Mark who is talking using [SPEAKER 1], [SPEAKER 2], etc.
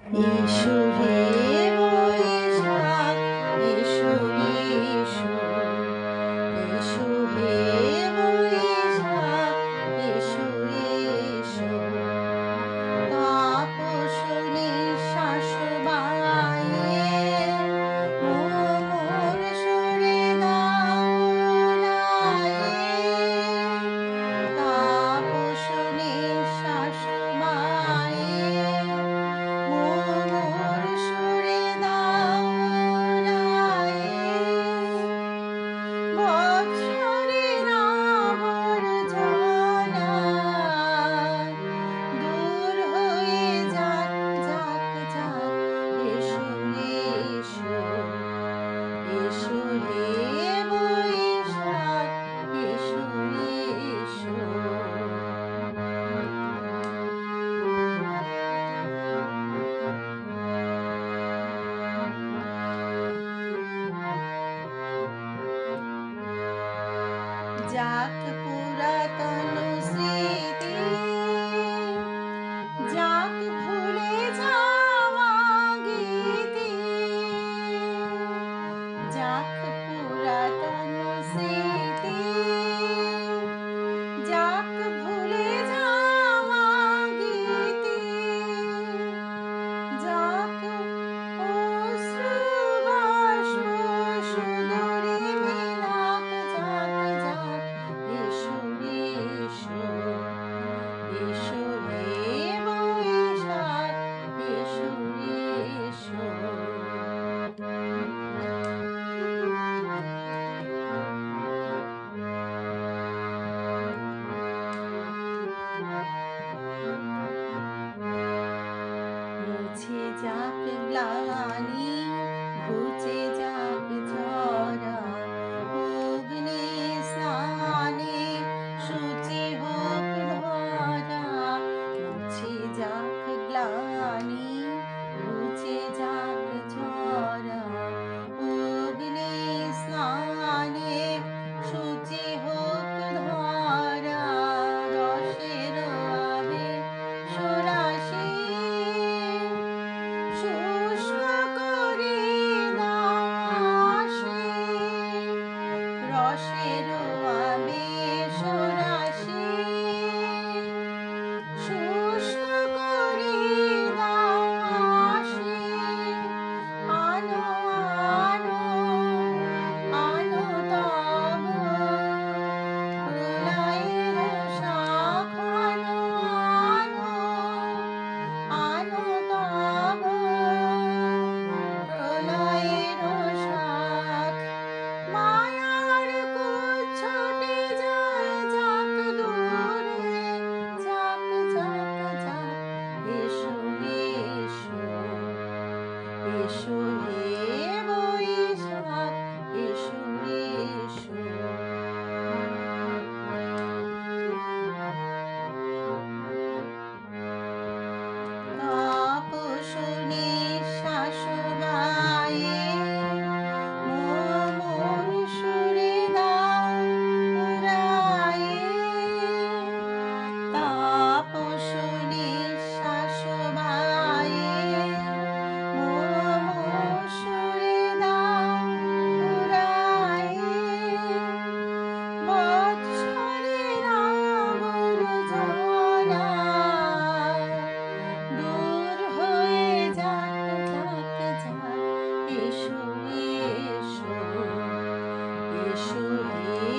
[SPEAKER 1] এসো হে বৈশাখ, এসো এসো, এসো হে বৈশাখ, এসো এসো। তাপসনী শ্বাস বায়ে মোর সুরে দাও রায়ে। তাপসনী শ্বাস বায়ে মোর সুরে দাও রায়ে। বৎসরের আবর্জনা দূর হয়ে যাক যাক যাক। এসো এসো, এসো হে বৈশাখ, এসো এসো। যাক পুরাতন স্মৃতি, যাক ভুলে যাওয়া গীতি। যাক পুরাতন স্মৃতি, যাক ভুলে যাওয়া গীতি। যাক অশ্রুবাষ্প সুদূরে বিলাক যাক যাক। এসো এসো, এসো হে বৈশাখ, এসো এসো। মুছে যাক গ্লানি, ঘুচে যাক জরা। অগ্নি স্নানে শুচি হোক ধরা। মুছে যাক গ্লানি, ঘুচে যাক জরা। অগ্নি স্নানে শুচি হোক ধরা। রসের আবেশ সরাসি শুষ্ক করে দাও আশি। রসের আবেশ রাশি শুষ্ক করে দাও আশি। আনো আনো, আনো তব প্রলয়ের শাখ। আনো আনো, আনো তব প্রলয়ের শাখ। মায়ার কুচ্ছটে যায় যাক দূরে, যাক যাক যাক। এসো এসো, এসো হে বৈশাখ, এসো এসো। তাপসনী শ্বাস বায়ে মোর সুরে দাও রায়ে। তাপসনী শ্বাস বায়ে মোর সুরে দাও রায়ে। বৎসরের আবর্জনা দূর হয়ে যাক যাক যাক। এসো এসো, এসো হে